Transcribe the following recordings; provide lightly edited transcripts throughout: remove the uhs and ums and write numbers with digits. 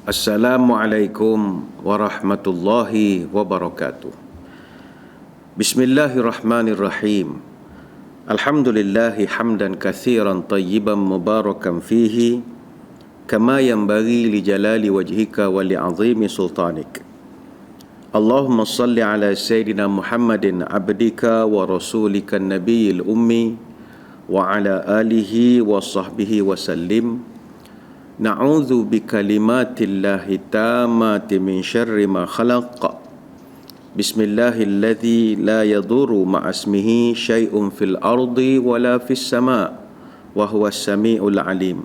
Assalamualaikum warahmatullahi wabarakatuh. Bismillahirrahmanirrahim. Alhamdulillahi hamdan kathiran tayyiban mubarakan fihi kama yanbaghi li jalali wajhika wa li azimi sultanik. Allahumma salli ala Sayyidina Muhammadin abdika wa rasulika nabiyil ummi wa ala alihi wa sahbihi wa sallim. Na'udzu bikalimatillahi tammati min syarri ma khalaq. Bismillahilladzi la yadurru ma'asmihi syai'un fil ardi wala fis sama' wa huwas sami'ul alim.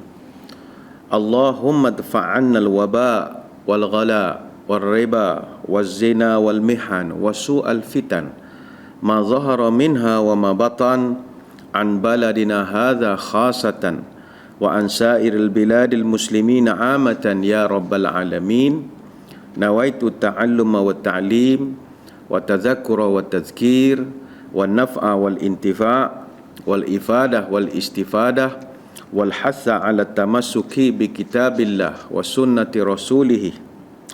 Allahumma dfa'anna al-waba' wal ghala wal riba waz zina wal mihan wa su'al fitan ma zahara minha wa ma batan an baladina hadha khasatan wa an sa'iril biladil muslimina amatan ya rabbal alamin. Nawaitu ta'alluma wa ta'lim wa tadhakkura wa tadhkir wa naf'a wal intifa' wal ifadah wal istifadah wal hatha ala tamassuki bi kitabillah wa sunnati rasulih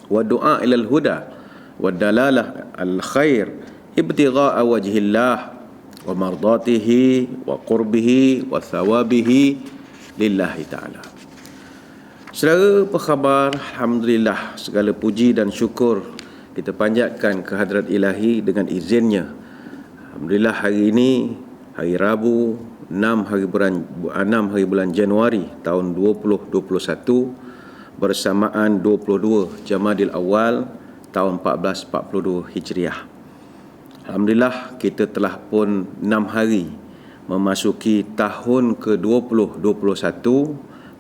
wa du'a ilal huda wa dalalah al khair ibtigha'a wajhillah wa mardatihi wa qurbihi wa thawabihi lillahi ta'ala. Saudara, apa khabar? Alhamdulillah, segala puji dan syukur kita panjatkan ke hadrat ilahi dengan izinnya. Alhamdulillah, hari ini hari Rabu 6 hari bulan Januari tahun 2021 bersamaan 22 Jamadil Awal tahun 1442 Hijriah. Alhamdulillah, kita telah pun 6 hari memasuki tahun ke-2021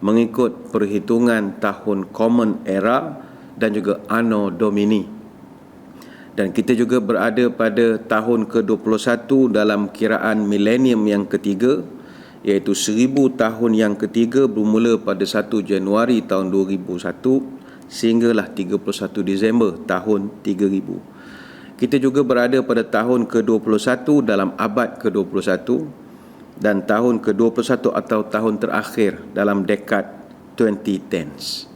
mengikut perhitungan tahun Common Era dan juga Anno Domini. Dan kita juga berada pada tahun ke-21 dalam kiraan milenium yang ketiga, iaitu 1000 tahun yang ketiga bermula pada 1 Januari tahun 2001 sehinggalah 31 Disember tahun 3000. Kita juga berada pada tahun ke-21 dalam abad ke-21 dan tahun ke-21 atau tahun terakhir dalam dekad 2010s.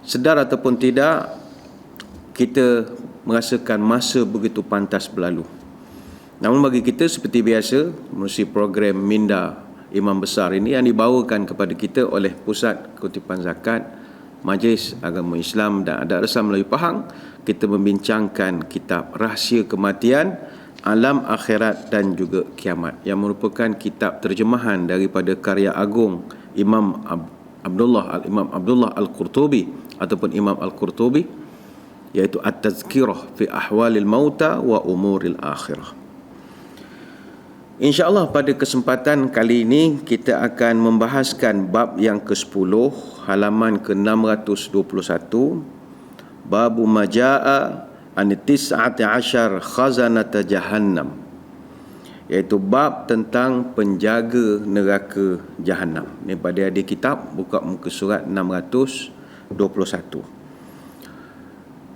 Sedar ataupun tidak, kita merasakan masa begitu pantas berlalu. Namun bagi kita seperti biasa, melalui program Minda Imam Besar ini yang dibawakan kepada kita oleh Pusat Kutipan Zakat, Majlis Agama Islam dan Adat Resam Melayu Pahang, kita membincangkan kitab Rahsia Kematian, Alam Akhirat dan juga Kiamat, yang merupakan kitab terjemahan daripada karya agung Imam Abdullah Al-Qurtubi ataupun Imam Al-Qurtubi, iaitu At-Tazkirah fi Ahwalil Mauta wa Umuril Akhirah. InsyaAllah pada kesempatan kali ini kita akan membahaskan bab yang ke-10, halaman ke-621, Babu Maja'a An-Tis'ati Ashar Khazanata Jahannam, iaitu bab tentang penjaga neraka Jahannam. Ini pada adik kitab, buka muka surat 621.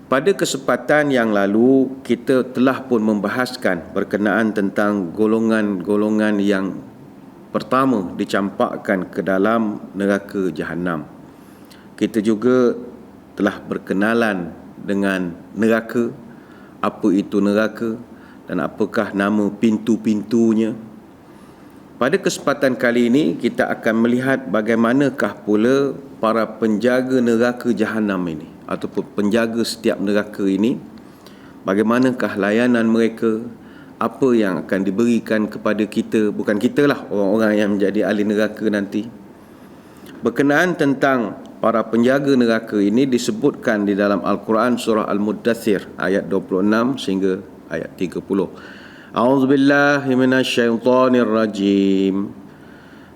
Pada kesempatan yang lalu, kita telah pun membahaskan berkenaan tentang golongan-golongan yang pertama dicampakkan ke dalam neraka Jahannam. Kita juga telah berkenalan dengan neraka, apa itu neraka dan apakah nama pintu-pintunya. Pada kesempatan kali ini kita akan melihat bagaimanakah pula para penjaga neraka Jahannam ini ataupun penjaga setiap neraka ini, bagaimanakah layanan mereka, apa yang akan diberikan kepada kita, bukan kita lah, orang-orang yang menjadi ahli neraka nanti. Berkenaan tentang para penjaga neraka ini disebutkan di dalam Al-Quran surah Al-Muddathir ayat 26 sehingga ayat 30. A'udzubillahi minasyaitonir rajim.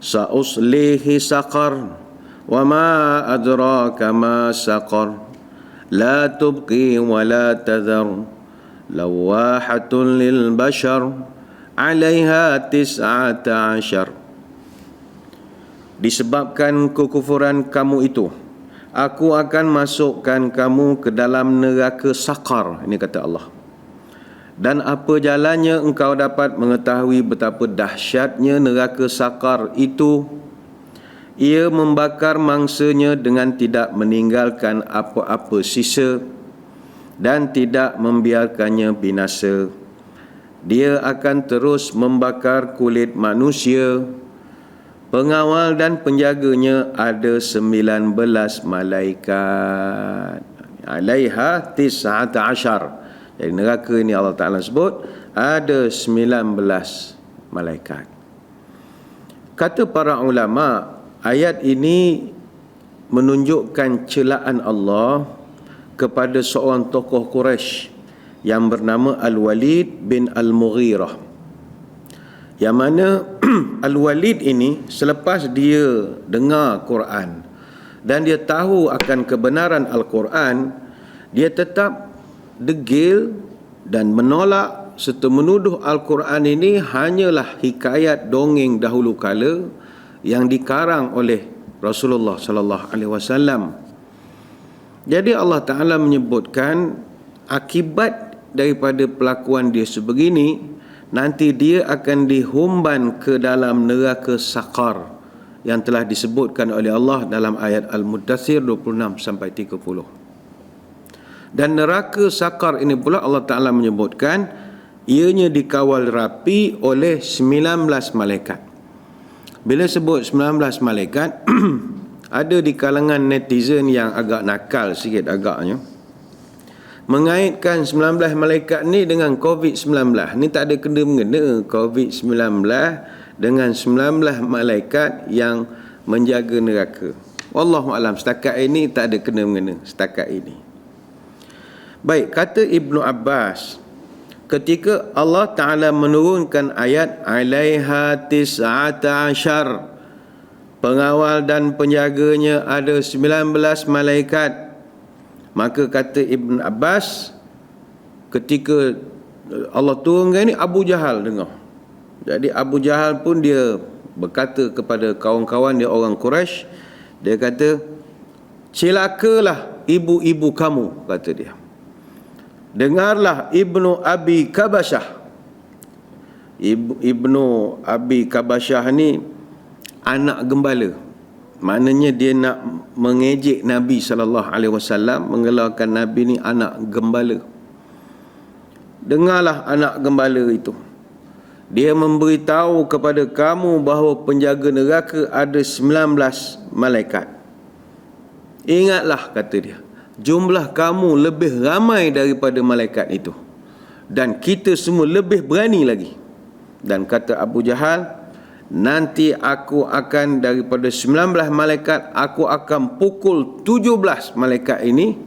Sa'uslihi saqar wa ma adraka ma saqar la tubqi wa la tadhar lawahatun lil bashar 'alaiha 19. Disebabkan kekufuran kamu itu, aku akan masukkan kamu ke dalam neraka Saqar. Ini kata Allah. Dan apa jalannya engkau dapat mengetahui betapa dahsyatnya neraka Saqar itu? ia membakar mangsanya dengan tidak meninggalkan apa-apa sisa dan tidak membiarkannya binasa. Dia akan terus membakar kulit manusia. Pengawal dan penjaganya ada 19 malaikat. Alaiha 19. Jadi neraka ini Allah Ta'ala sebut ada 19 malaikat. Kata para ulama, ayat ini menunjukkan celaan Allah kepada seorang tokoh Quraisy yang bernama Al-Walid bin Al-Mughirah, yang mana Al-Walid ini selepas dia dengar Quran dan dia tahu akan kebenaran Al-Quran, dia tetap degil dan menolak serta menuduh Al-Quran ini hanyalah hikayat dongeng dahulu kala yang dikarang oleh Rasulullah sallallahu alaihi wasallam. Jadi Allah Ta'ala menyebutkan akibat daripada pelakuan dia sebegini, nanti dia akan dihumban ke dalam neraka Saqar yang telah disebutkan oleh Allah dalam ayat Al-Muddathir 26 sampai 30. Dan neraka Saqar ini pula Allah Ta'ala menyebutkan ianya dikawal rapi oleh 19 malaikat. Bila sebut 19 malaikat ada di kalangan netizen yang agak nakal sikit agaknya, mengaitkan 19 malaikat ni dengan COVID-19. Ni tak ada kena-mengena COVID-19 dengan 19 malaikat yang menjaga neraka. Wallahu alam, setakat ini tak ada kena-mengena setakat ini. Baik, kata Ibnu Abbas, ketika Allah Ta'ala menurunkan ayat alaiha 19, pengawal dan penjaganya ada 19 malaikat, maka kata Ibn Abbas, ketika Allah turunkan ini, Abu Jahal dengar. Jadi Abu Jahal pun dia berkata kepada kawan-kawan dia orang Quraisy, dia kata, celakalah ibu-ibu kamu, kata dia. Dengarlah Ibnu Abi Kabasyah. Ibnu Abi Kabasyah ni anak gembala. Maknanya dia nak mengejek Nabi SAW, menggelarkan Nabi ni anak gembala. Dengarlah anak gembala itu. Dia memberitahu kepada kamu bahawa penjaga neraka ada 19 malaikat. Ingatlah, kata dia, jumlah kamu lebih ramai daripada malaikat itu, dan kita semua lebih berani lagi. Dan kata Abu Jahal, nanti aku akan daripada 19 malaikat, aku akan pukul 17 malaikat ini,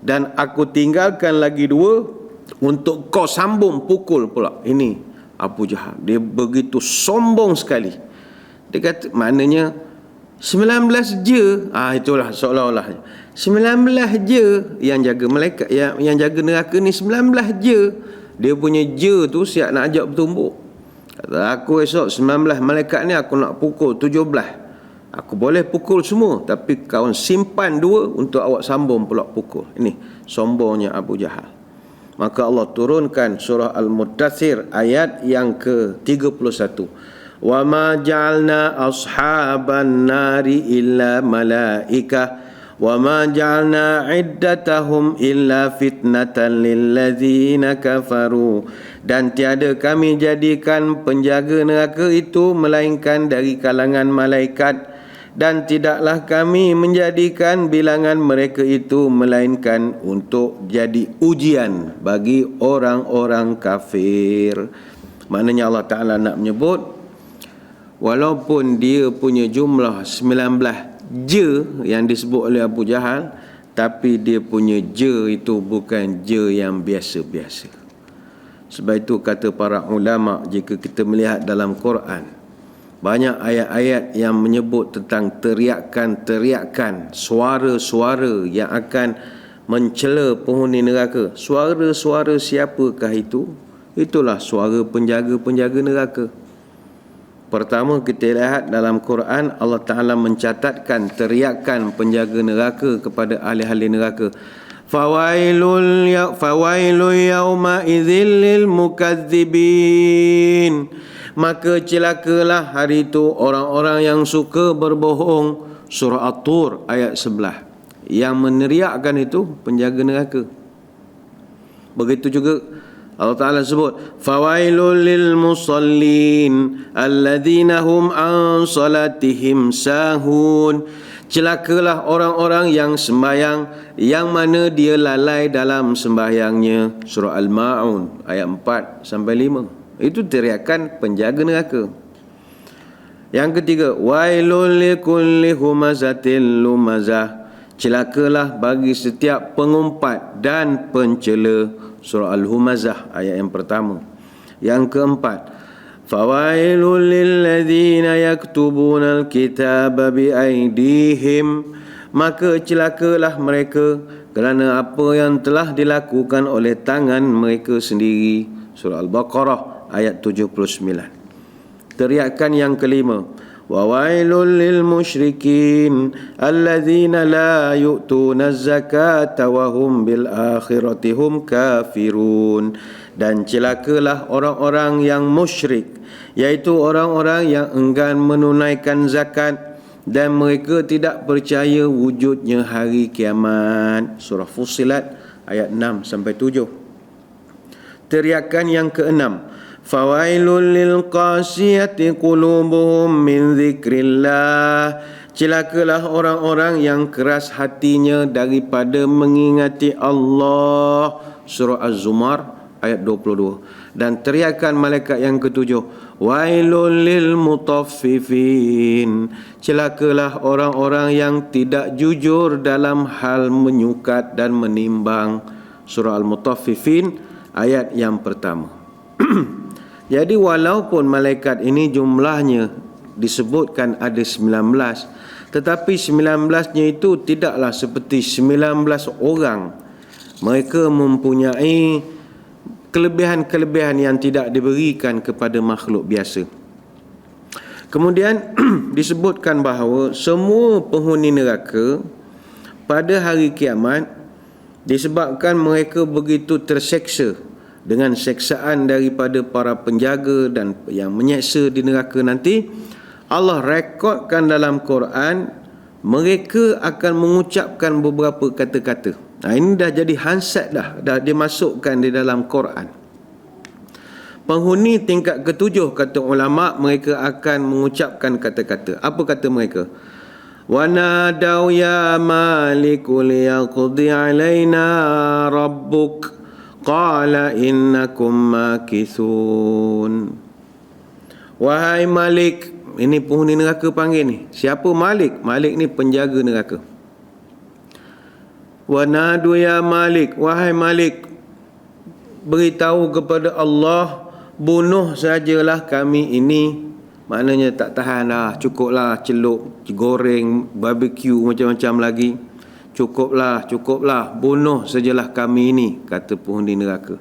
dan aku tinggalkan lagi 2 untuk kau sambung pukul pula. Ini Abu Jahal, dia begitu sombong sekali. Dia kata, maknanya 19 je, itulah seolah-olah 19 je yang jaga malaikat, yang jaga neraka ni 19 je. Dia punya je tu siap nak ajak bertumbuk. Kata, aku esok 19 malaikat ni aku nak pukul 17. Aku boleh pukul semua, tapi kau simpan 2 untuk awak sambung pula pukul. Ini sombongnya Abu Jahal. Maka Allah turunkan surah Al-Muddathir ayat yang ke-31. Wa ma ja'alna ashaban nari illa malaikah wa ma ja'alna iddatahum illa fitnatan lilladzina kafaru. Dan tiada kami jadikan penjaga neraka itu melainkan dari kalangan malaikat, dan tidaklah kami menjadikan bilangan mereka itu melainkan untuk jadi ujian bagi orang-orang kafir. Maknanya Allah Ta'ala nak menyebut, walaupun dia punya jumlah 19 je yang disebut oleh Abu Jahal, tapi dia punya je itu bukan je yang biasa-biasa. Sebab itu kata para ulama, jika kita melihat dalam Quran, banyak ayat-ayat yang menyebut tentang teriakan-teriakan, suara-suara yang akan mencela penghuni neraka. Suara-suara siapakah itu? Itulah suara penjaga-penjaga neraka. Pertama, kita lihat dalam Quran, Allah Ta'ala mencatatkan teriakan penjaga neraka kepada ahli-ahli neraka. fawailul yauma idzil lil mukadzibin. Maka celakalah hari itu orang-orang yang suka berbohong. Surah At-Tur ayat 11. Yang meneriakkan itu penjaga neraka. Begitu juga Allah Ta'ala sebut, fawailul lil musallin alladzina hum an salatihim sahun. Celakalah orang-orang yang sembahyang yang mana dia lalai dalam sembahyangnya. Surah Al-Ma'un ayat 4 sampai 5. Itu teriakan penjaga neraka. Yang ketiga, wailul likulli humazatil lumazah. Celakalah bagi setiap pengumpat dan pencela. Surah Al-Humazah ayat yang pertama. Yang keempat, fawailul lilladzina yaktubuna alkitaba biaidihim. Maka celakalah mereka kerana apa yang telah dilakukan oleh tangan mereka sendiri. Surah Al-Baqarah ayat 79. Teriakan yang kelima, wawailul lil musyrikin alladzina la yu'tuna zakata wa hum bil akhirati hum kafirun. Dan celakalah orang-orang yang musyrik, iaitu orang-orang yang enggan menunaikan zakat dan mereka tidak percaya wujudnya hari kiamat. Surah Fussilat ayat 6 sampai 7. Teriakan yang keenam, fawailul lil qasiyati qulubuhum min dzikrillah. Celakalah orang-orang yang keras hatinya daripada mengingati Allah. Surah Az-Zumar ayat 22. Dan teriakan malaikat yang ketujuh, wailul lil mutaffifin. Celakalah orang-orang yang tidak jujur dalam hal menyukat dan menimbang. Surah Al-Mutaffifin ayat yang pertama. Jadi walaupun malaikat ini jumlahnya disebutkan ada 19, tetapi 19-nya itu tidaklah seperti 19 orang. Mereka mempunyai kelebihan-kelebihan yang tidak diberikan kepada makhluk biasa. Kemudian disebutkan bahawa semua penghuni neraka pada hari kiamat, disebabkan mereka begitu terseksa dengan seksaan daripada para penjaga dan yang menyeksa di neraka nanti, Allah rekodkan dalam Quran mereka akan mengucapkan beberapa kata-kata. Ini dah jadi hansat dah dimasukkan di dalam Quran. Penghuni tingkat ketujuh, kata ulama, mereka akan mengucapkan kata-kata. Apa kata mereka? Wa nadaw ya maliku liyaqdi alaina rabbuk qala innakum makithun. Wahai Malik, ini penghuni neraka panggil ni. Siapa Malik? Malik ni penjaga neraka. Wa nadu ya Malik, wahai Malik, beritahu kepada Allah, bunuh sajalah kami ini. Maknanya tak tahan dah, cukuplah celup, goreng, barbecue macam-macam lagi. Cukuplah, bunuh sajalah kami ini, kata penghuni neraka.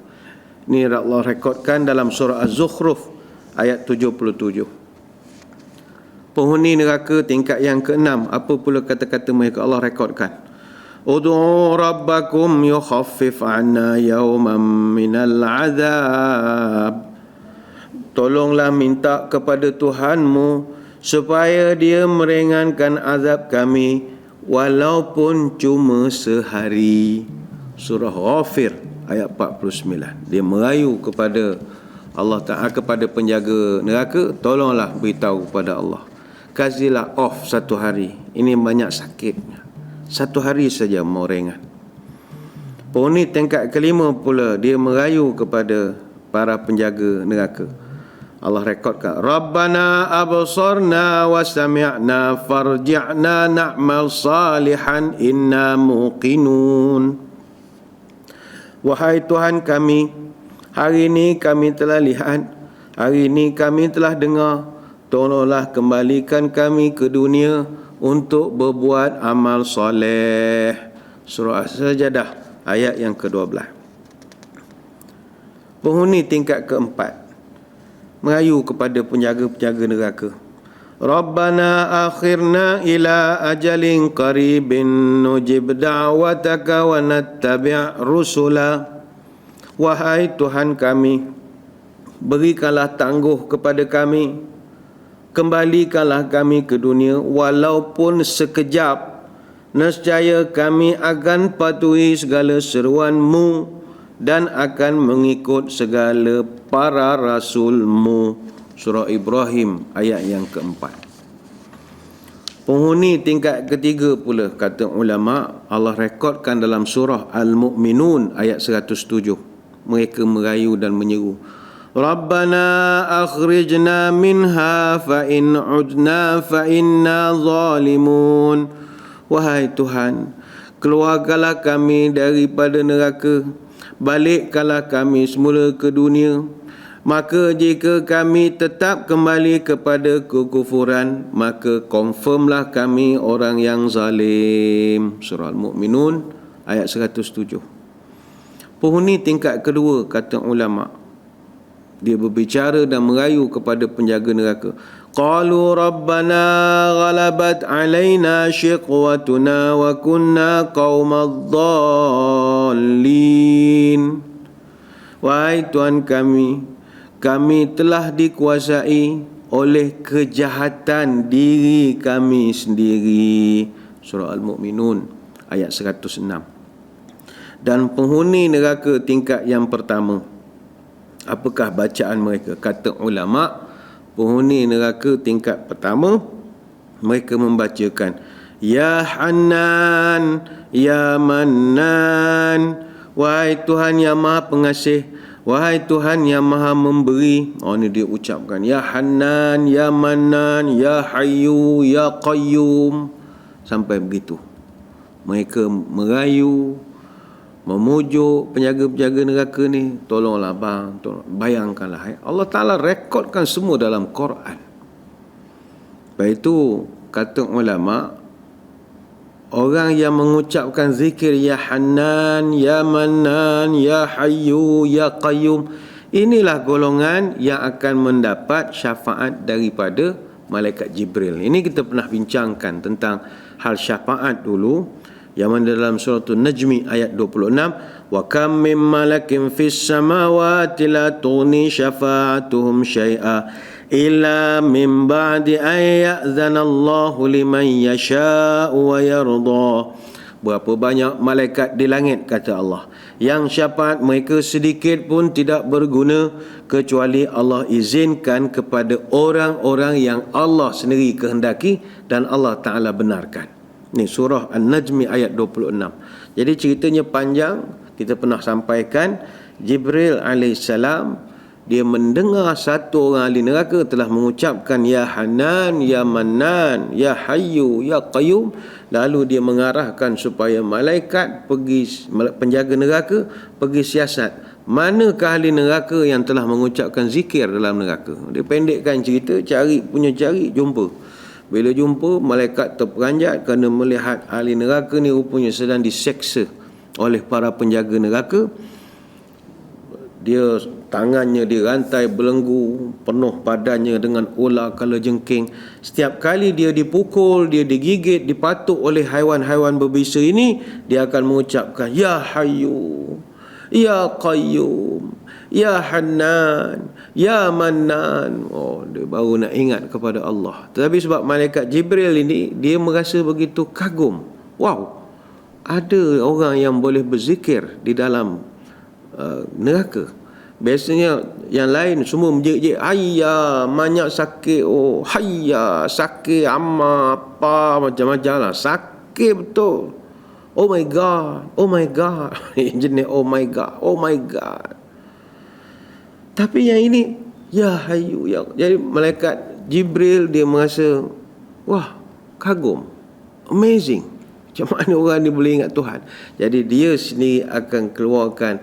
Ini Allah rekodkan dalam surah Az-Zukhruf ayat 77. Penghuni neraka tingkat yang keenam, apa pula kata-kata mereka? Allah rekodkan, ud'u rabbakum yukhaffif 'anna yawman minal 'adzab. Tolonglah minta kepada Tuhanmu supaya dia meringankan azab kami walaupun cuma sehari. Surah Ghafir ayat 49. Dia merayu kepada Allah Ta'ala, kepada penjaga neraka, tolonglah beritahu kepada Allah, kasihlah off satu hari, ini banyak sakitnya, satu hari saja mau ringan. Penghuni tingkat kelima pula, dia merayu kepada para penjaga neraka. Allah rekodkan, Rabbana absarna wa sami'na farji'na na'mal salihan inna muqinun. Wahai Tuhan kami, hari ini kami telah lihat, hari ini kami telah dengar, tolonglah kembalikan kami ke dunia untuk berbuat amal soleh. Surah As-Sajadah ayat yang ke-12. Penghuni tingkat keempat merayu kepada penjaga-penjaga neraka, Rabbana akhirna ila ajalin qaribin nujib da'wataka wa nattabi' rusula. Wahai Tuhan kami, berikanlah tangguh kepada kami, kembalikanlah kami ke dunia walaupun sekejap. Nescaya kami akan patuhi segala seruan-Mu dan akan mengikut segala para rasul-Mu. Surah Ibrahim ayat yang keempat. Penghuni tingkat ketiga pula, kata ulama, Allah rekodkan dalam surah Al-Mu'minun ayat 107. Mereka merayu dan menyeru, Rabbana akhrijna minha fa in udna fa inna zalimun. Wahai Tuhan, keluarkanlah kami daripada neraka, balikkanlah kami semula ke dunia. Maka jika kami tetap kembali kepada kekufuran, maka confirmlah kami orang yang zalim. Surah Al-Mu'minun ayat 107. Penghuni tingkat kedua, kata ulama, dia berbicara dan merayu kepada penjaga neraka. Qalu rabbana ghalabat alaina shiqwatuna wa kunna qaumadh-dhallin. Wahai Tuhan kami telah dikuasai oleh kejahatan diri kami sendiri. Surah Al-Mu'minun ayat 106. Dan penghuni neraka tingkat yang pertama, apakah bacaan mereka? Kata ulama, penghuni neraka tingkat pertama, mereka membacakan Ya Hannan, Ya Mannan. Wahai Tuhan yang Maha Pengasih, wahai Tuhan yang Maha Memberi. Ini dia ucapkan, Ya Hannan, Ya Mannan, Ya Hayyu, Ya Qayyum. Sampai begitu mereka merayu, memujuk penjaga-penjaga neraka ni, tolonglah bang, tolong. Bayangkanlah, Allah Ta'ala rekodkan semua dalam Quran. Lepas itu, kata ulama, orang yang mengucapkan zikir Ya Hannan, Ya Mannan, Ya Hayyu, Ya Qayyum, inilah golongan yang akan mendapat syafaat daripada malaikat Jibril. Ini kita pernah bincangkan tentang hal syafaat dulu, yang mana dalam surah An-Najmi ayat 26, wa kam min malakin fis samawati la tughni syafa'atuhum syai'a illa min ba'di an ya'zana Allahu liman yasha'u wa yarda. Berapa banyak malaikat di langit, kata Allah, yang syafaat mereka sedikit pun tidak berguna kecuali Allah izinkan kepada orang-orang yang Allah sendiri kehendaki dan Allah Ta'ala benarkan. Ni surah An-Najmi ayat 26. Jadi ceritanya panjang. Kita pernah sampaikan Jibril alaihissalam, dia mendengar satu orang ahli neraka telah mengucapkan Ya Hanan, Ya Mannan, Ya Hayyu, Ya Qayyum. Lalu dia mengarahkan supaya malaikat pergi, penjaga neraka pergi siasat, manakah ahli neraka yang telah mengucapkan zikir dalam neraka. Dia pendekkan cerita, cari jumpa. Bila jumpa, malaikat terperanjat kerana melihat ahli neraka ni rupanya sedang diseksa oleh para penjaga neraka. Dia tangannya dirantai belenggu, penuh badannya dengan ular kalajengking. Setiap kali dia dipukul, dia digigit, dipatuk oleh haiwan-haiwan berbisa ini, dia akan mengucapkan Ya Hayyu, Ya Qayyum, Ya Hannan, Ya Mannan. Dia baru nak ingat kepada Allah. Tetapi sebab malaikat Jibril ini, dia merasa begitu kagum. Wow, ada orang yang boleh berzikir di dalam neraka. Biasanya yang lain semua menjerit-jerit, hayya, banyak sakit, hayya, sakit, amma, apa, macam-macam lah. Sakit betul. Oh my God, oh my God. Jenis oh my God, oh my God. Tapi yang ini, Ya Hayyu, Ya. Jadi malaikat Jibril dia merasa, wah, kagum, amazing. Macam mana orang ni boleh ingat Tuhan? Jadi dia sendiri akan keluarkan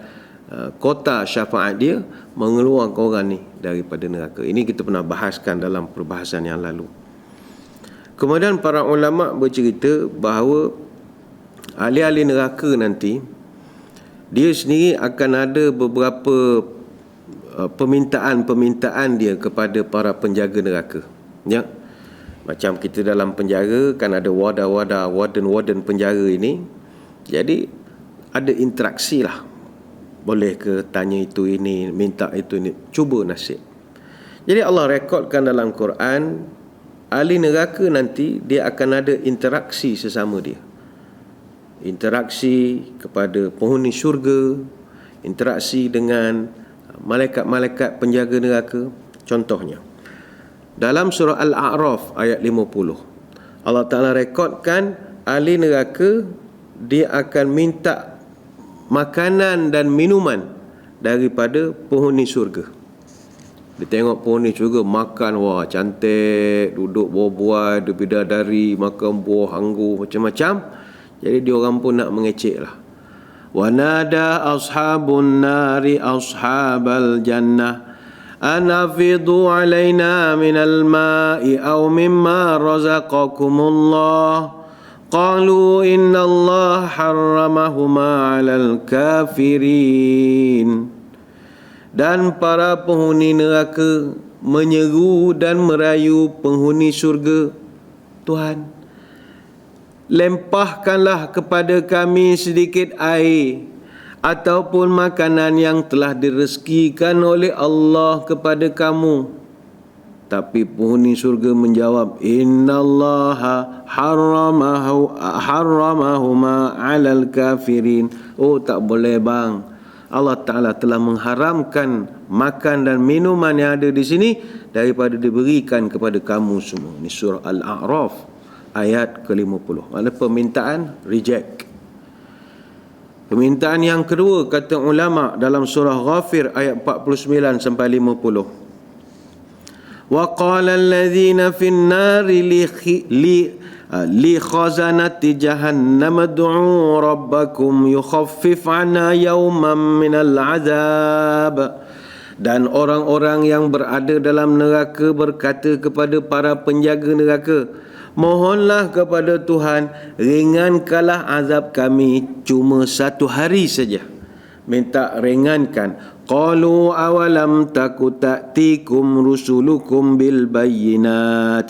kota syafaat dia, mengeluarkan orang ni daripada neraka. Ini kita pernah bahaskan dalam perbahasan yang lalu. Kemudian para ulama bercerita bahawa ahli-ahli neraka nanti, dia sendiri akan ada beberapa permintaan dia kepada para penjaga neraka. Ya. Macam kita dalam penjara kan ada wadah-wadah, warden penjara ini. Jadi ada interaksi lah. Boleh ke tanya itu ini, minta itu ini, cuba nasib. Jadi Allah rekodkan dalam Quran, ahli neraka nanti dia akan ada interaksi sesama dia. Interaksi kepada penghuni syurga, interaksi dengan malaikat-malaikat penjaga neraka. Contohnya dalam surah Al-A'raf ayat 50, Allah Ta'ala rekodkan ahli neraka dia akan minta makanan dan minuman daripada penghuni syurga. Dia tengok penghuni syurga makan, wah cantik, duduk buah-buah, ada bidadari, makan buah anggur, macam-macam. Jadi dia orang pun nak mengecek lah. Wa nada ashabun nari ashabal jannah an afidu alaina minal ma'i aw mimma razaqakumullah qalu inna Allah harramahuma 'alal kafirin. Dan para penghuni neraka menyeru dan merayu penghuni syurga, Tuhan, lempahkanlah kepada kami sedikit air ataupun makanan yang telah direzekikan oleh Allah kepada kamu. Tapi penghuni syurga menjawab, innallaha harramahuma 'alal kafirin. Oh, tak boleh bang, Allah Ta'ala telah mengharamkan makan dan minuman yang ada di sini daripada diberikan kepada kamu semua. Ini surah Al-A'raf ayat ke-50. Ada permintaan reject. Permintaan yang kedua kata ulama dalam surah Ghafir ayat 49 sampai 50. Wa qala alladhina fin nari li khazanati jahannam ad'u rabbakum yukhaffif 'anna yawman minal 'adzab. Dan orang-orang yang berada dalam neraka berkata kepada para penjaga neraka, mohonlah kepada Tuhan, ringankanlah azab kami cuma satu hari saja. Minta ringankan. Qalu awalam taku ta'tikum rusulukum bil bayyinat.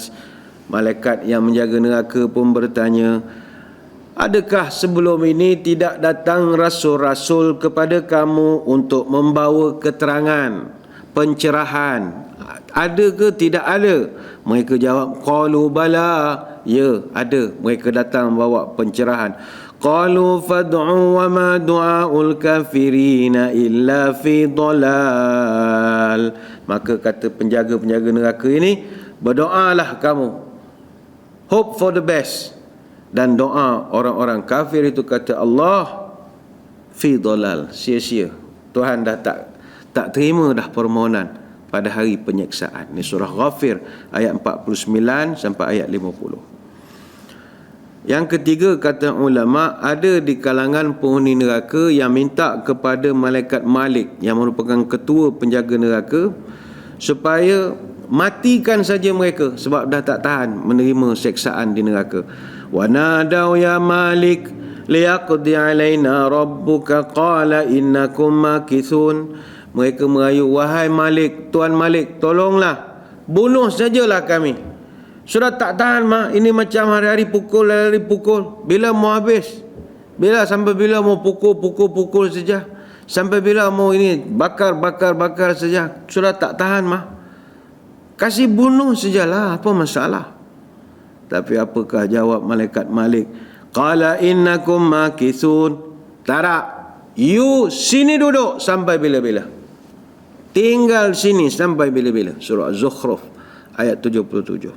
Malaikat yang menjaga neraka pun bertanya, adakah sebelum ini tidak datang rasul-rasul kepada kamu untuk membawa keterangan, pencerahan? Ada ke tidak ada? Mereka jawab, qalu bala, ya ada, mereka datang bawa pencerahan. Qalu fad'u wa ma du'aul kafirina illa fi dhalal. Maka kata penjaga-penjaga neraka ini, berdoalah kamu, hope for the best. Dan doa orang-orang kafir itu kata Allah, fi dhalal, sia-sia. Tuhan dah tak terima dah permohonan pada hari penyiksaan. Ini surah Ghafir ayat 49 sampai ayat 50. Yang ketiga kata ulama, ada di kalangan penghuni neraka yang minta kepada malaikat Malik yang merupakan ketua penjaga neraka supaya matikan saja mereka sebab dah tak tahan menerima seksaan di neraka. Wa nadaw ya Malik liyaqdi alaina rabbuka qala innakum makithun. Mereka merayu, wahai Malik, Tuan Malik, tolonglah, bunuh sajalah kami. Sudah tak tahan mah, ini macam hari-hari pukul. Bila mau habis? Sampai bila mau pukul saja? Sampai bila mau ini bakar saja? Sudah tak tahan mah. Kasih bunuh sajalah, apa masalah? Tapi apakah jawab malaikat Malik? Qala innakum makithun. Tak, you sini duduk sampai bila-bila. Tinggal sini sampai bila-bila. Surah Az-Zukhruf ayat 77.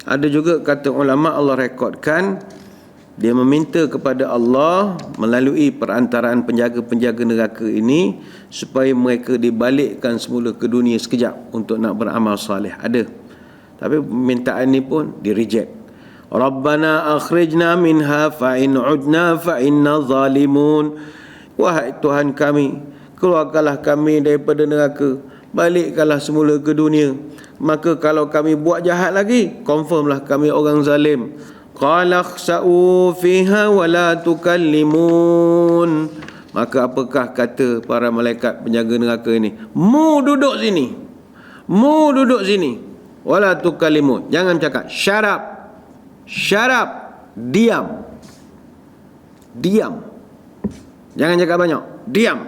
Ada juga kata ulama, Allah rekodkan dia meminta kepada Allah melalui perantaraan penjaga-penjaga neraka ini supaya mereka dibalikkan semula ke dunia sekejap untuk nak beramal soleh. Ada. Tapi permintaan ini pun di-reject. Rabbana akhrijna minha fa in udna fa inna zalimun. Wahai Tuhan kami, keluarkanlah kami daripada neraka, balikkanlah semula ke dunia. Maka kalau kami buat jahat lagi, confirmlah kami orang zalim. Qala khsa'u fiha wa la tukallimun. Maka apakah kata para malaikat penjaga neraka ini? Mu duduk sini. wala tukallimun. Jangan cakap. Shut up. Shut up. Diam. Diam. Jangan cakap banyak. Diam.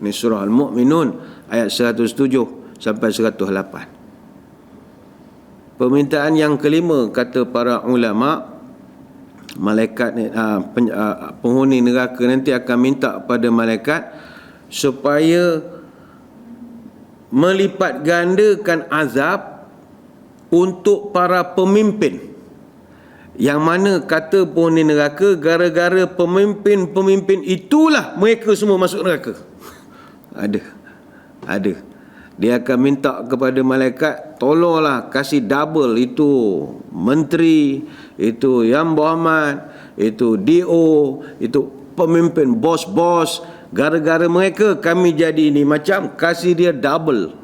Ini surah Al-Mu'minun ayat 107 sampai 108. Permintaan yang kelima, kata para ulama, malaikat penghuni neraka nanti akan minta pada malaikat supaya melipat gandakan azab untuk para pemimpin, yang mana kata penghuni neraka, gara-gara pemimpin-pemimpin itulah mereka semua masuk neraka. Ada. Dia akan minta kepada malaikat, tolonglah kasih double itu menteri, itu Yang Berhormat, itu DO, itu pemimpin, bos-bos, gara-gara mereka kami jadi ini, macam kasih dia double.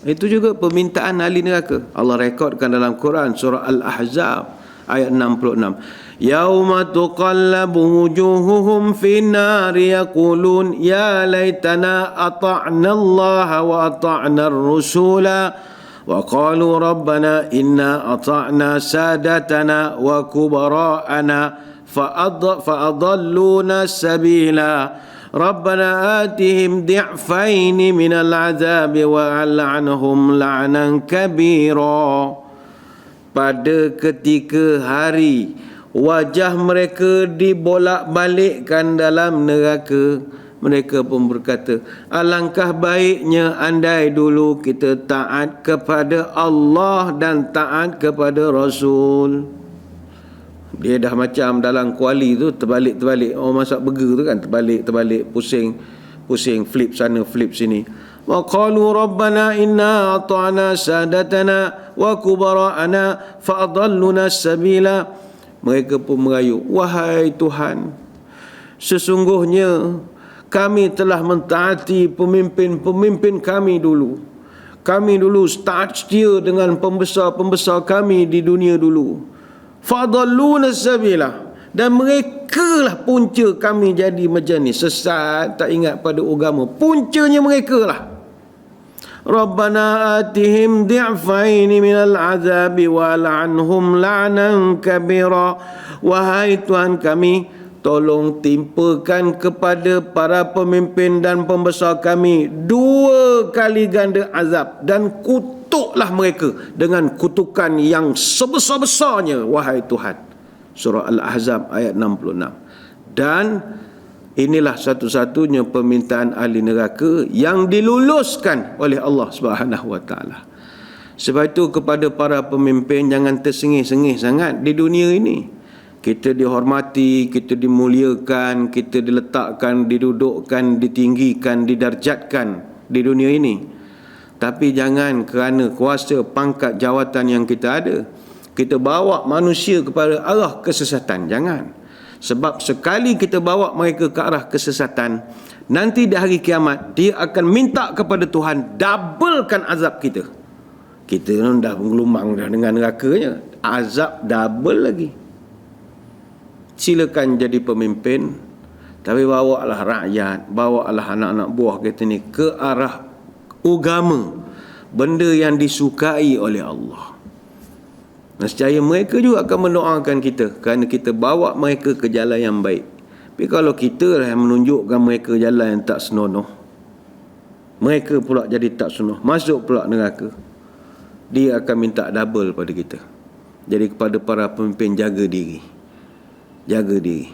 Itu juga permintaan ahli neraka. Allah rekodkan dalam Quran surah Al-Ahzab ayat 66. Yauma tuqallabu wujuhuhum fin nari yaqulun ya laitana ata'na Allah wa ata'na ar-rusula wa qalu rabbana inna ata'na sadatana wa kubara'ana fa'adalluna sabila rabbana atihim di'faini minal azabi wa al'anhum la'nan kabira. Pada ketika hari wajah mereka dibolak-balikkan dalam neraka, mereka pun berkata, alangkah baiknya andai dulu kita taat kepada Allah dan taat kepada Rasul. Dia dah macam dalam kuali tu, terbalik-terbalik. Orang masak burger tu kan, terbalik-terbalik, pusing, flip sana, flip sini. Wa qalu rabbana inna ata'na sadatana wa kubara'ana fa'adalluna sabila. Mereka pun merayu, wahai Tuhan, sesungguhnya kami telah mentaati pemimpin-pemimpin kami dulu. Kami dulu start setia dengan pembesar-pembesar kami di dunia dulu. Fa'adalluna sabila. Dan mereka lah punca kami jadi macam ni, sesat, tak ingat pada agama. Puncanya mereka lah. Rabbana atihim di'faini minal azabi wa la'anhum la'nan kabira. Wahai Tuhan kami, tolong timpakan kepada para pemimpin dan pembesar kami 2 kali ganda azab, dan kutuklah mereka dengan kutukan yang sebesar-besarnya, wahai Tuhan. Surah Al-Ahzab ayat 66. Dan inilah satu-satunya permintaan ahli neraka yang diluluskan oleh Allah Subhanahu wa taala. Sebab itu kepada para pemimpin, jangan tersengih-sengih sangat di dunia ini. Kita dihormati, kita dimuliakan, kita diletakkan, didudukkan, ditinggikan, didarjatkan di dunia ini. Tapi jangan kerana kuasa, pangkat, jawatan yang kita ada, kita bawa manusia kepada arah kesesatan. Jangan. Sebab sekali kita bawa mereka ke arah kesesatan, nanti di hari kiamat dia akan minta kepada Tuhan doublekan azab kita. Kita dah menggelumang dah dengan nerakanya, azab double lagi. Silakan jadi pemimpin, tapi bawalah rakyat, bawalah anak-anak buah kita ni ke arah agama, benda yang disukai oleh Allah. Nescaya mereka juga akan mendoakan kita kerana kita bawa mereka ke jalan yang baik. Tapi kalau kita lah yang menunjukkan mereka jalan yang tak senonoh, mereka pula jadi tak senonoh, masuk pula neraka, dia akan minta double pada kita. Jadi kepada para pemimpin, jaga diri. Jaga diri.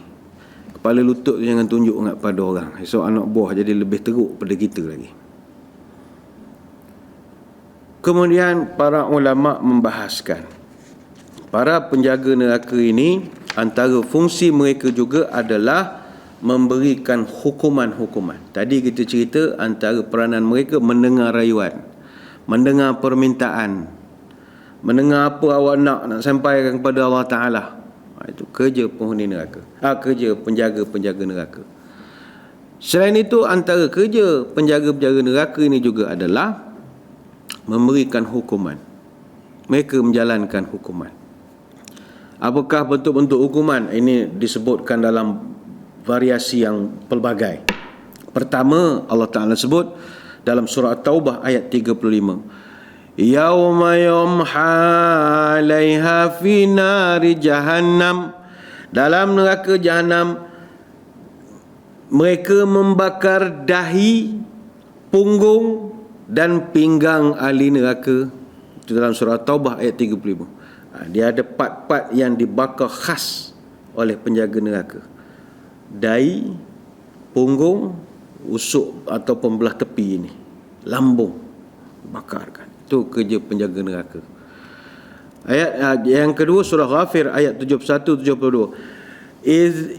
Kepala lutut tu jangan tunjuk pada orang. Esok anak buah jadi lebih teruk pada kita lagi. Kemudian para ulama membahaskan, para penjaga neraka ini, antara fungsi mereka juga adalah memberikan hukuman-hukuman. Tadi kita cerita antara peranan mereka mendengar rayuan, mendengar permintaan, mendengar apa awak nak sampaikan kepada Allah Ta'ala. Itu kerja penghuni neraka, kerja penjaga-penjaga neraka. Selain itu, antara kerja penjaga-penjaga neraka ini juga adalah memberikan hukuman. Mereka menjalankan hukuman. Apakah bentuk-bentuk hukuman? Ini disebutkan dalam variasi yang pelbagai. Pertama, Allah Ta'ala sebut dalam surah At-Taubah ayat 35. yauma yumha 'alaiha fi nari jahannam, dalam neraka Jahannam mereka membakar dahi, punggung dan pinggang ahli neraka. Itu dalam surah Taubah ayat 35. Dia ada part-part yang dibakar khas oleh penjaga neraka. Dahi, punggung, usuk ataupun belah tepi ini, lambung bakarkan. Itu kerja penjaga neraka. Ayat yang kedua surah Ghafir ayat 71 72.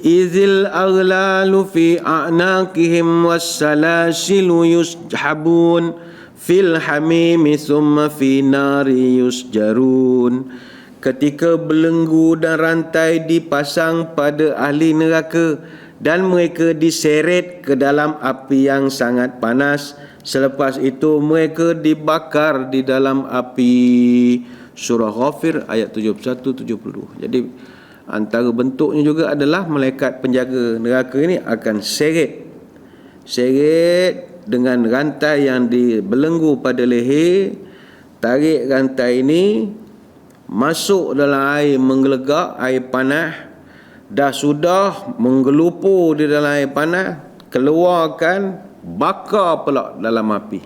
Izil aghlalu fi a'naqihim was-salasilu yushabun fil hamimi thumma fi nari yusjarun. Ketika belenggu dan rantai dipasang pada ahli neraka dan mereka diseret ke dalam api yang sangat panas, selepas itu mereka dibakar di dalam api. Surah Ghafir ayat 71-72. Jadi antara bentuknya juga adalah malaikat penjaga neraka ini akan seret dengan rantai yang dibelenggu pada leher. Tarik rantai ini masuk dalam air menggelegak, air panas. Dah sudah menggelupur di dalam air panas, keluarkan, bakar pula dalam api.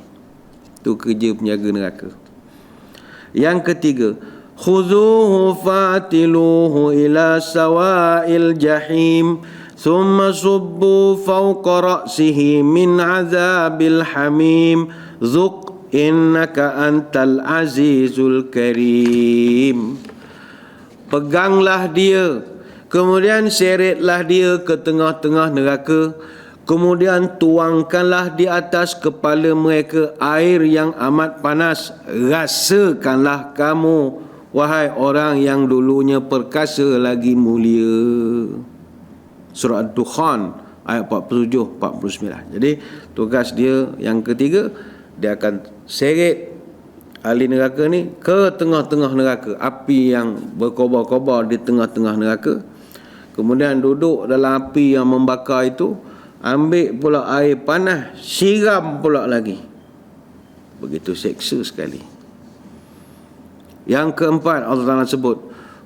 Itu kerja penjaga neraka. Yang ketiga, khuzuhu fatiluhu ila sawa'il jahim thumma subbu fawqa ra'sihi min azabil hamim zuq innaka antal azizul karim. Peganglah dia, kemudian seretlah dia ke tengah-tengah neraka, kemudian tuangkanlah di atas kepala mereka air yang amat panas. Rasakanlah kamu, wahai orang yang dulunya perkasa lagi mulia. Surah Ad-Dukhan ayat 47-49. Jadi tugas dia yang ketiga, dia akan seret ahli neraka ni ke tengah-tengah neraka, api yang berkobar-kobar di tengah-tengah neraka. Kemudian duduk dalam api yang membakar itu, ambil pula air panas, siram pula lagi. Begitu seksa sekali. Yang keempat, Allah Ta'ala sebut,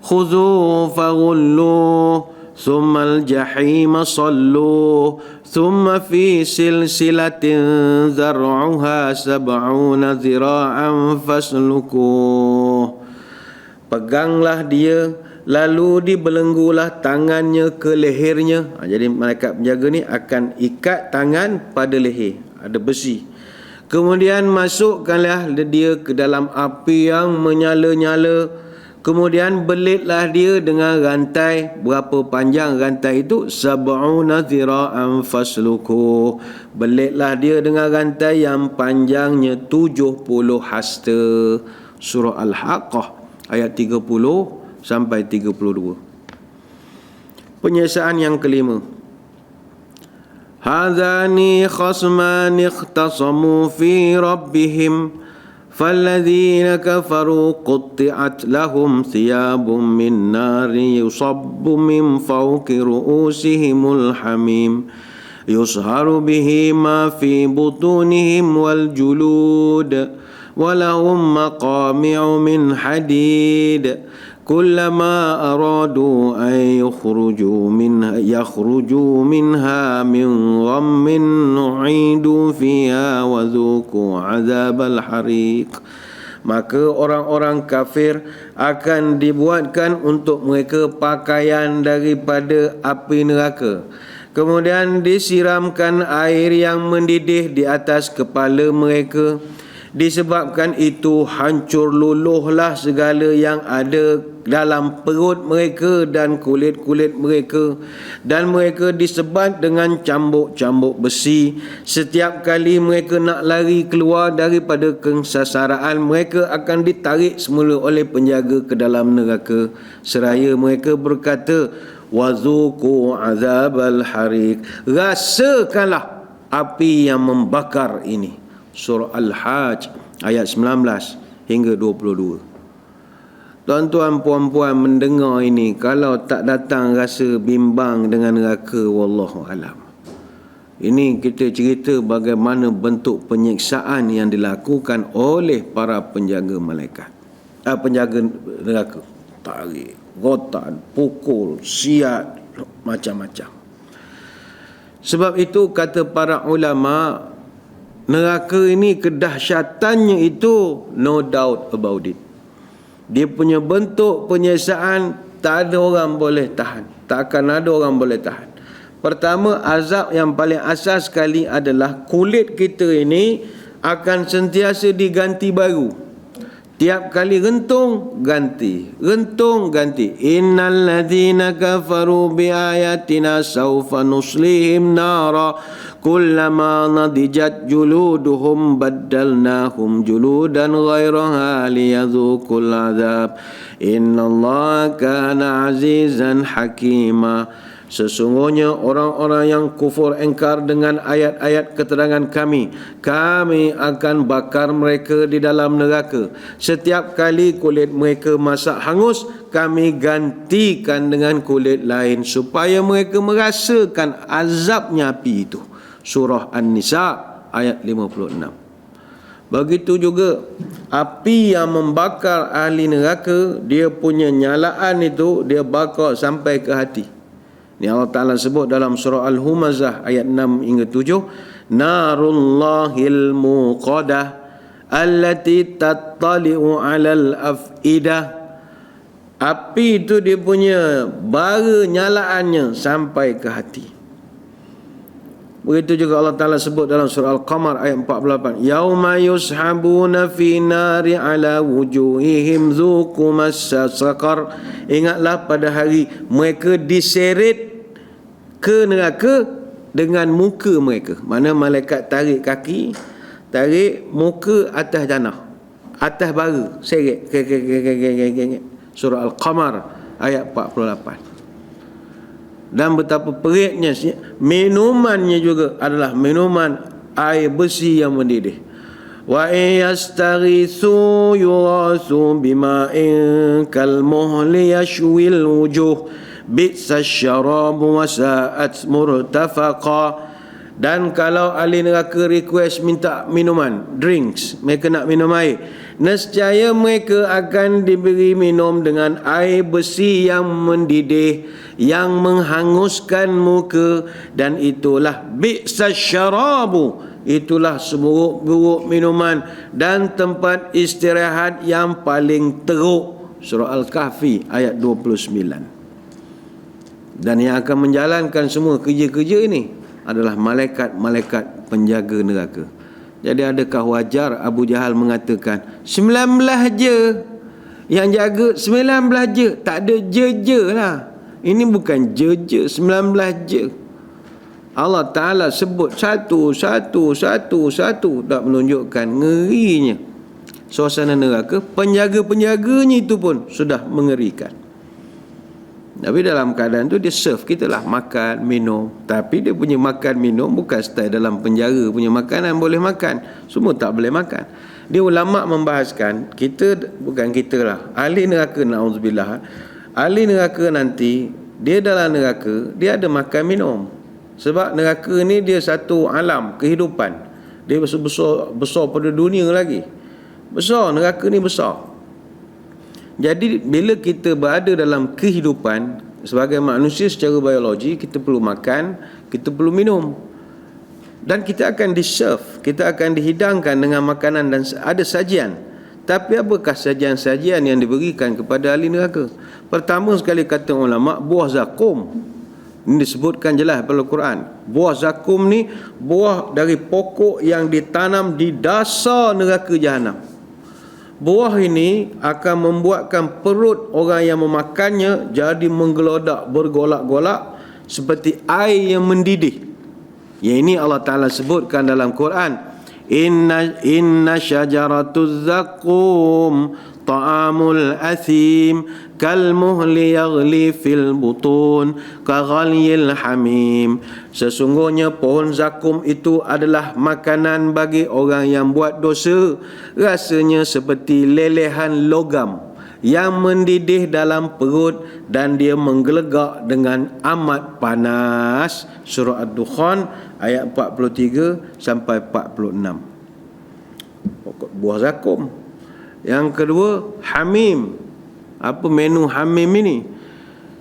khudhu faghullu thumma al-jahima sallu thumma fi silsilatin zar'uha sab'una zira'an faslukuh. Peganglah dia, lalu dibelenggulah tangannya ke lehernya. Jadi malaikat penjaga ni akan ikat tangan pada leher, ada besi. Kemudian masukkanlah dia ke dalam api yang menyala-nyala. Kemudian belitlah dia dengan rantai. Berapa panjang rantai itu? Sab'una zira'an fasluku. Belitlah dia dengan rantai yang panjangnya 70 hasta. Surah Al-Haqqah ayat 30 sampai 32. Penyiasaan yang kelima. Hadzani khasmani ikhtasamu fi rabbihim فالذين كفروا قطعت لهم ثياب من نار يصب من فوق رؤوسهم الحميم يصهر به ما في بطونهم والجلود ولهم مقامع من حديد كلما أرادوا أن يخرجوا منها من غم نعيدوا فيها وذوقوا عذاب الحريق. Maka orang-orang kafir akan dibuatkan untuk mereka pakaian daripada api neraka. Kemudian disiramkan air yang mendidih di atas kepala mereka. Disebabkan itu hancur luluhlah segala yang ada dalam perut mereka dan kulit-kulit mereka, dan mereka disebat dengan cambuk-cambuk besi. Setiap kali mereka nak lari keluar daripada kesengsaraan, mereka akan ditarik semula oleh penjaga ke dalam neraka, seraya mereka berkata, wazuku azabal harik, rasakanlah api yang membakar ini. Surah Al-Hajj ayat 19 hingga 22. Tuan-tuan puan-puan mendengar ini, kalau tak datang rasa bimbang dengan neraka, wallahu alam. Ini kita cerita bagaimana bentuk penyiksaan yang dilakukan oleh para penjaga malaikat. Penjaga neraka. Tarik, rotan, pukul, siat, macam-macam. Sebab itu kata para ulama, neraka ini kedahsyatannya itu no doubt about it. Dia punya bentuk penyiksaan tak ada orang boleh tahan. Tak akan ada orang boleh tahan. Pertama, azab yang paling asas sekali adalah kulit kita ini akan sentiasa diganti baru. Tiap kali rentung, ganti. Rentung, ganti. Innal ladzina kafaru bi ayatina sawfa nuslihim nara kullama nadijat juluduhum baddalnahum juludan ghairaha liyadhuqul azab. Innallaha kana azizan hakima. Sesungguhnya orang-orang yang kufur engkar dengan ayat-ayat keterangan kami akan bakar mereka di dalam neraka. Setiap kali kulit mereka masak hangus, kami gantikan dengan kulit lain supaya mereka merasakan azabnya api itu. Surah An-Nisa ayat 56. Begitu juga api yang membakar ahli neraka, dia punya nyalaan itu dia bakar sampai ke hati. Ini Allah Ta'ala sebut dalam surah Al-Humazah ayat 6 hingga 7. Narullahil muqadah allati tattali'u alal af'idah. Api itu dia punya bara nyalaannya sampai ke hati. Begitu juga Allah Ta'ala sebut dalam surah Al-Qamar ayat 48. Yauma yushabuna fi nari ala wujuhihim dhuku massa saqar. Ingatlah pada hari mereka diseret ke neraka dengan muka mereka. Mana malaikat tarik kaki, tarik muka atas tanah, atas bara, seret. Surah Al-Qamar ayat 48. Dan betapa peritnya minumannya juga adalah minuman air besi yang mendidih. Wa yastaghithu yughathu bima'in kalmuhli yashwil wujuh bi'sa syarabu wa sa'at murtafaqa. Dan kalau ahli neraka request minta minuman, drinks, mereka nak minum air, nescaya mereka akan diberi minum dengan air besi yang mendidih, yang menghanguskan muka. Dan itulah bi'sa syarabu, itulah seburuk-buruk minuman dan tempat istirahat yang paling teruk. Surah Al-Kahfi ayat 29. Dan yang akan menjalankan semua kerja-kerja ini adalah malaikat-malaikat penjaga neraka. Jadi adakah wajar Abu Jahal mengatakan 19 je yang jaga, 19 je, tak ada je lah. Ini bukan je, 19 je. Allah Ta'ala sebut satu, tak menunjukkan ngerinya suasana neraka. Penjaga-penjaganya itu pun sudah mengerikan. Tapi dalam keadaan tu dia serve kita lah makan, minum. Tapi dia punya makan, minum bukan style dalam penjara punya makanan boleh makan. Semua tak boleh makan. Dia ulama' membahaskan, bukan kita lah, ahli neraka, na'udzubillah. Ahli neraka nanti, dia dalam neraka, dia ada makan, minum. Sebab neraka ni dia satu alam kehidupan. Dia besar pada dunia lagi. Besar, neraka ni besar. Jadi bila kita berada dalam kehidupan sebagai manusia secara biologi, kita perlu makan, kita perlu minum. Dan kita akan di-serve, kita akan dihidangkan dengan makanan dan ada sajian. Tapi apakah sajian-sajian yang diberikan kepada ahli neraka? Pertama sekali kata ulama, buah zakum. Ini disebutkan jelas dalam Al-Quran. Buah zakum ni buah dari pokok yang ditanam di dasar neraka Jahanam. Buah ini akan membuatkan perut orang yang memakannya jadi menggelodak, bergolak-golak seperti air yang mendidih. Yang ini Allah Ta'ala sebutkan dalam Quran. Inna syajaratuz zakum ta'amul athim kalmuhli yaghli fil butun kaghalyil hamim. Sesungguhnya pohon zakum itu adalah makanan bagi orang yang buat dosa, rasanya seperti lelehan logam. yang mendidih dalam perut dan dia menggelegak dengan amat panas. Surah Ad-Dukhan ayat 43 sampai 46. Pokok buah zakum. Yang kedua, hamim. Apa menu hamim ini?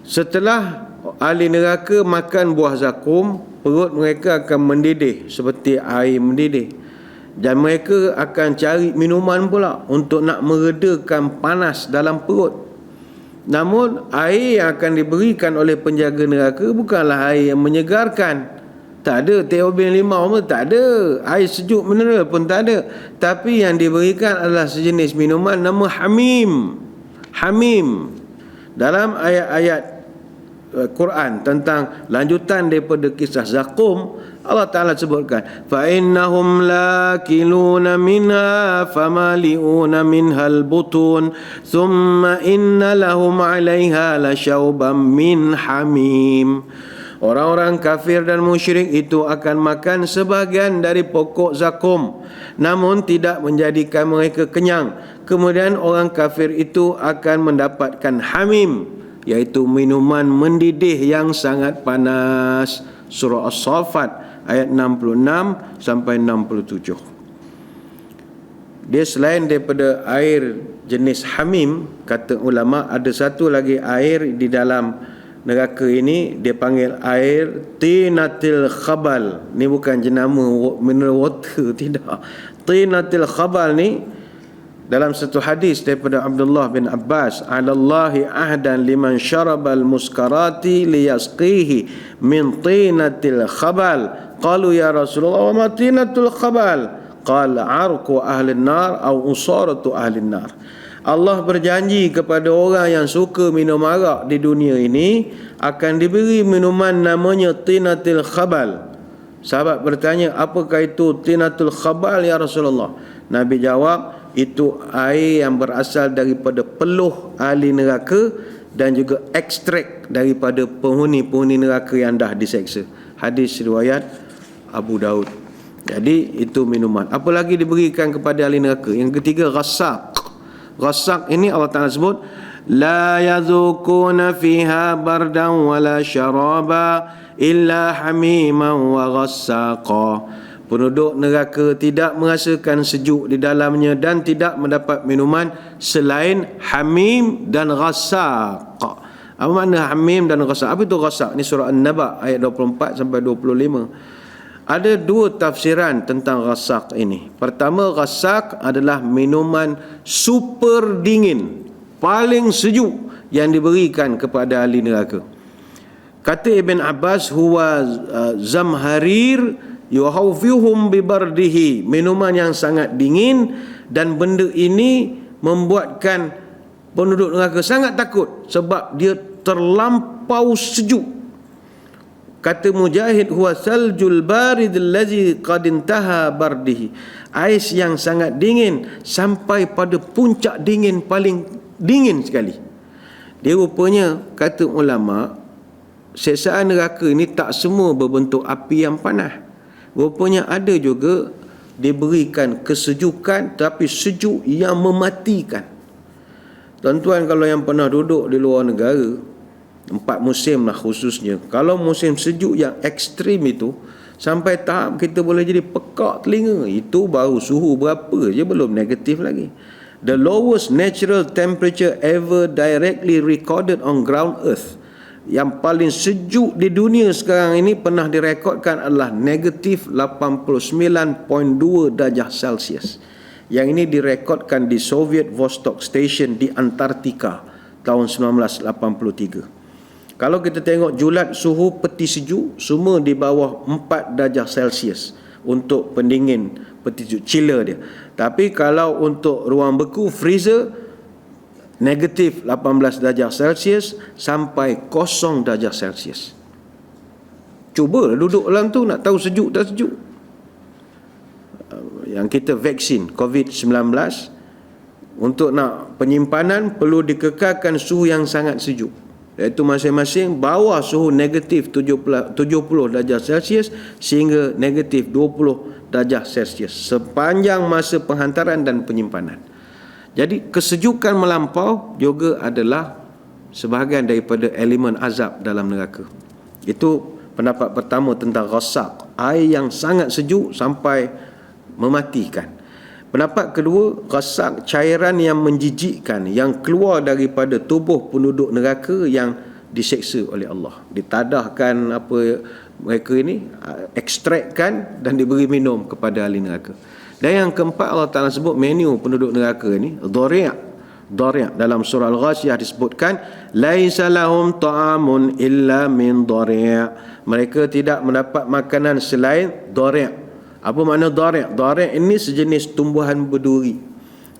Setelah ahli neraka makan buah zakum, perut mereka akan mendidih seperti air mendidih, dan mereka akan cari minuman pula untuk nak meredakan panas dalam perut. Namun air yang akan diberikan oleh penjaga neraka bukanlah air yang menyegarkan. Tak ada teobin limau pun tak ada, air sejuk mineral pun tak ada. Tapi yang diberikan adalah sejenis minuman nama hamim. Hamim. Dalam ayat-ayat Quran tentang lanjutan daripada kisah zakum, Allah Ta'ala sebutkan, فَإِنَّهُمْ لَاكِلُونَ مِنْهَا فَمَالِئُونَ مِنْهَا الْبُطُونَ ثُمَّ إِنَّ لَهُمْ عَلَيْهَا لَشَوْبًا مِنْ حَمِيمٍ. Orang-orang kafir dan musyrik itu akan makan sebahagian dari pokok zakum, namun tidak menjadikan mereka kenyang. Kemudian orang kafir itu akan mendapatkan hamim, iaitu minuman mendidih yang sangat panas. Surah As-Saffat ayat 66 sampai 67. Dia selain daripada air jenis hamim, kata ulama, ada satu lagi air di dalam neraka ini, dia panggil air tinatil khabal. Ni bukan jenama mineral water, tidak. Tinatil khabal ni dalam satu hadis daripada Abdullah bin Abbas, "Alallahi ahdan liman syarabal muskarati liyasqihi min tinatil khabal." Qalu ya Rasulullah, wa ma tinatul khabal? Qala arqu ahli an-nar aw usaratu ahli an-nar. Allah berjanji kepada orang yang suka minum arak di dunia ini akan diberi minuman namanya tinatil khabal. Sahabat bertanya, apakah itu tinatul khabal ya Rasulullah? Nabi jawab, itu air yang berasal daripada peluh ahli neraka dan juga ekstrak daripada penghuni-penghuni neraka yang dah diseksa. Hadis riwayat Abu Daud. Jadi itu minuman. Apa lagi diberikan kepada ahli neraka? Yang ketiga, ghasaq. Ghasaq ini Allah Ta'ala sebut, la yadhukuna fiha bardan wala syaraba illa hamiman wa ghassaqa. Penduduk neraka tidak merasakan sejuk di dalamnya dan tidak mendapat minuman selain hamim dan ghasaq. Apa makna hamim dan ghasaq? Apa itu ghasaq? Ini surah An-Naba ayat 24 sampai 25. Ada dua tafsiran tentang ghasaq ini. Pertama, ghasaq adalah minuman super dingin, paling sejuk yang diberikan kepada ahli neraka. Kata Ibn Abbas, huwa zamharir yuhawfihum bibardihi, minuman yang sangat dingin, dan benda ini membuatkan penduduk neraka sangat takut sebab dia terlampau sejuk. Kata Mujahid, huwa saljul barid allazi qad intaha bardihi, ais yang sangat dingin sampai pada puncak dingin, paling dingin sekali. Dia rupanya, kata ulama, siksaan neraka ini tak semua berbentuk api yang panas. Rupanya ada juga diberikan kesejukan, tapi sejuk yang mematikan. Tuan-tuan, kalau yang pernah duduk di luar negara, 4 musim lah khususnya, kalau musim sejuk yang ekstrim itu, sampai tahap kita boleh jadi pekak telinga, itu baru suhu berapa je, belum negatif lagi. The lowest natural temperature ever directly recorded on ground earth, yang paling sejuk di dunia sekarang ini pernah direkodkan adalah negatif 89.2 darjah Celsius. Yang ini direkodkan di Soviet Vostok Station di Antartika tahun 1983. Kalau kita tengok julat suhu peti sejuk, semua di bawah 4 darjah Celsius untuk pendingin peti sejuk, chiller dia. Tapi kalau untuk ruang beku, freezer, negatif 18 darjah Celsius sampai 0 darjah Celsius. Cuba duduk dalam tu nak tahu sejuk tak sejuk. Yang kita vaksin COVID-19, untuk nak penyimpanan perlu dikekalkan suhu yang sangat sejuk, iaitu masing-masing bawah suhu negatif 70 darjah Celsius sehingga negatif 20 darjah Celsius sepanjang masa penghantaran dan penyimpanan. Jadi kesejukan melampau juga adalah sebahagian daripada elemen azab dalam neraka. Itu pendapat pertama tentang ghasaq, air yang sangat sejuk sampai mematikan. Pendapat kedua, ghasaq, cairan yang menjijikkan yang keluar daripada tubuh penduduk neraka yang diseksa oleh Allah. Ditadahkan apa mereka ini, ekstrakkan dan diberi minum kepada ahli neraka. Dan yang keempat, Allah Ta'ala sebut menu penduduk neraka ni dhari'. Dalam surah Al-Ghashiyah disebutkan laisa lahum ta'amun illa min dhari'. Mereka tidak mendapat makanan selain dhari'. Apa makna dhari'? Dhari' ini sejenis tumbuhan berduri,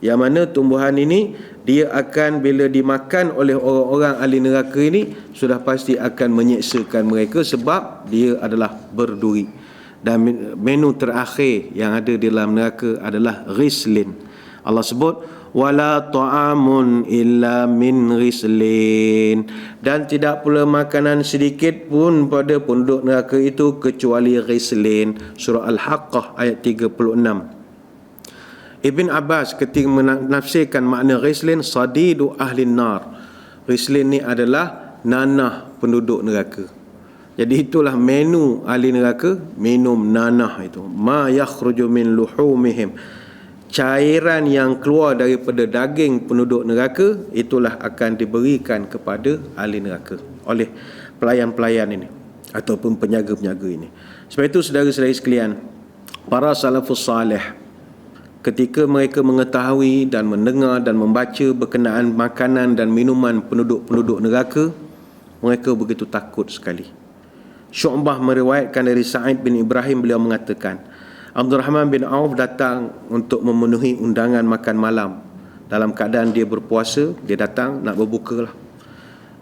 yang mana tumbuhan ini dia akan bila dimakan oleh orang-orang ahli neraka ini sudah pasti akan menyeksakan mereka sebab dia adalah berduri. Dan menu terakhir yang ada di dalam neraka adalah ghislin. Allah sebut wala ta'amun illa min ghislin, dan tidak pula makanan sedikit pun pada penduduk neraka itu kecuali ghislin. Surah Al-Haqqah ayat 36. Ibn Abbas ketika menafsirkan makna ghislin, sadidu ahli nar. Ghislin ni adalah nanah penduduk neraka. Jadi itulah menu ahli neraka, minum nanah itu. Ma yakhruju min luhumihim. Cairan yang keluar daripada daging penduduk neraka itulah akan diberikan kepada ahli neraka oleh pelayan-pelayan ini ataupun penjaga-penjaga ini. Sebab itu saudara-saudari sekalian, para salafus salih ketika mereka mengetahui dan mendengar dan membaca berkenaan makanan dan minuman penduduk-penduduk neraka, mereka begitu takut sekali. Syu'bah meriwayatkan dari Sa'id bin Ibrahim, beliau mengatakan Abdul Rahman bin Auf datang untuk memenuhi undangan makan malam. Dalam keadaan dia berpuasa, dia datang nak berbuka lah.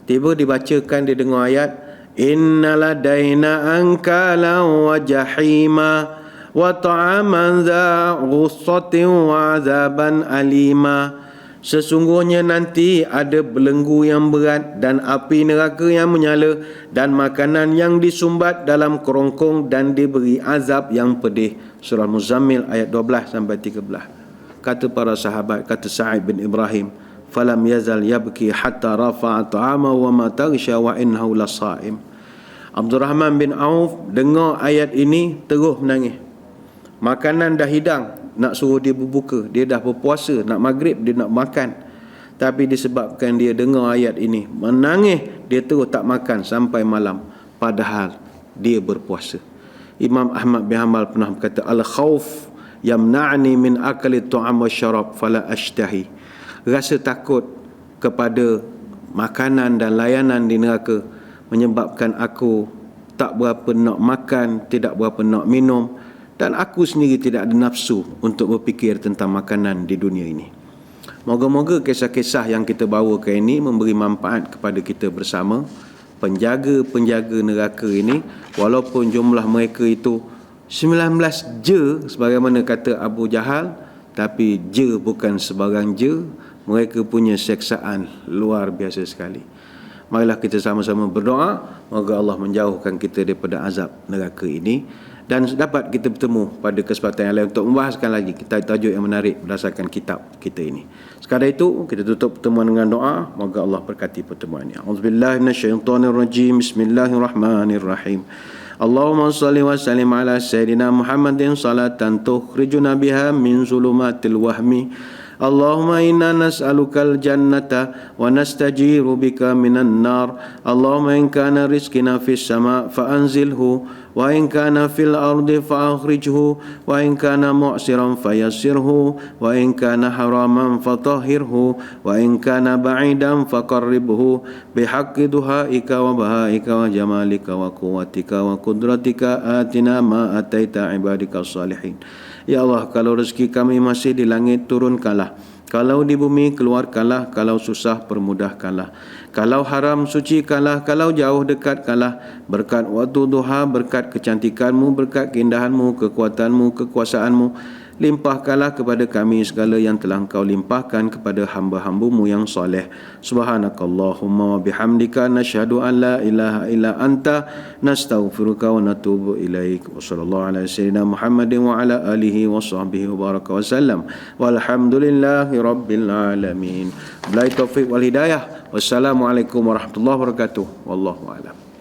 Tiba dibacakan, dia dengar ayat inna ladaina ankala wa jahima wa ta'aman dha ghussatin wa azaban alima. Sesungguhnya nanti ada belenggu yang berat dan api neraka yang menyala dan makanan yang disumbat dalam kerongkong dan diberi azab yang pedih. Surah Muzammil ayat 12 sampai 13. Kata para sahabat, kata Sa'id bin Ibrahim, falam yazal yabki hatta rafa'a ta'ama wa ma taghsha wa innahu lasa'im. Abdul Rahman bin Auf dengar ayat ini terus menangis. Makanan dah hidang, nak suruh dia berbuka, dia dah berpuasa, nak maghrib dia nak makan, tapi disebabkan dia dengar ayat ini, menangis, dia terus tak makan sampai malam, padahal dia berpuasa. Imam Ahmad bin Hanbal pernah berkata, al-khawf yamna'ni min akali tu'am wa syarab fala ashtahi. Rasa takut kepada makanan dan layanan di neraka menyebabkan aku tak berapa nak makan, tidak berapa nak minum, dan aku sendiri tidak ada nafsu untuk berfikir tentang makanan di dunia ini. Moga-moga kisah-kisah yang kita bawakan ini memberi manfaat kepada kita bersama. Penjaga-penjaga neraka ini, walaupun jumlah mereka itu 19 je sebagaimana kata Abu Jahal, tapi je bukan sebarang je. Mereka punya seksaan luar biasa sekali. Marilah kita sama-sama berdoa, moga Allah menjauhkan kita daripada azab neraka ini, dan dapat kita bertemu pada kesempatan yang lain untuk membahaskan lagi kita tajuk yang menarik berdasarkan kitab kita ini. Sekadar itu kita tutup pertemuan dengan doa, moga Allah berkati pertemuan ini. Auzubillahi minasyaitonirrajim. Bismillahirrahmanirrahim. Allahumma salli wa sallim ala sayyidina Muhammadin salatan tukhrijuna biha min zulumatil wahmi. Allahumma inna nas'alukal jannata wa nastajiru bika minan nar. Allahumma in kana rizqina fis sama' fa anzilhu wa in kana fil ardi fa akhrijhu wa in kana mu'siran fayassirhu wa in kana haraman fatahhirhu wa in kana ba'idan faqarribhu bihaqqi duhaika wa bahaika wa jamalika wa quwwatika wa qudratika atina ma ataita ibadika salihin. Ya Allah, kalau rezeki kami masih di langit, turunkanlah. Kalau di bumi, keluarkanlah. Kalau susah, permudahkanlah. Kalau haram, sucikanlah. Kalau jauh, dekatkanlah. Berkat waktu duha, berkat kecantikanmu, berkat keindahanmu, kekuatanmu, kekuasaanmu. limpahkanlah kepada kami segala yang telah Engkau limpahkan kepada hamba-hambamu yang soleh. Subhanakallahumma wa bihamdika nashhadu an la ilaha illa anta nastaghfiruka wa natubu ilaik. Wa sallallahu ala sayyidina Muhammadin wa ala alihi wa sahbihi wa baraka wa sallam. Walhamdulillahi rabbil alamin. Billahi taufiq wal hidayah. Wassalamualaikum warahmatullahi wabarakatuh. Wallahu a'lam.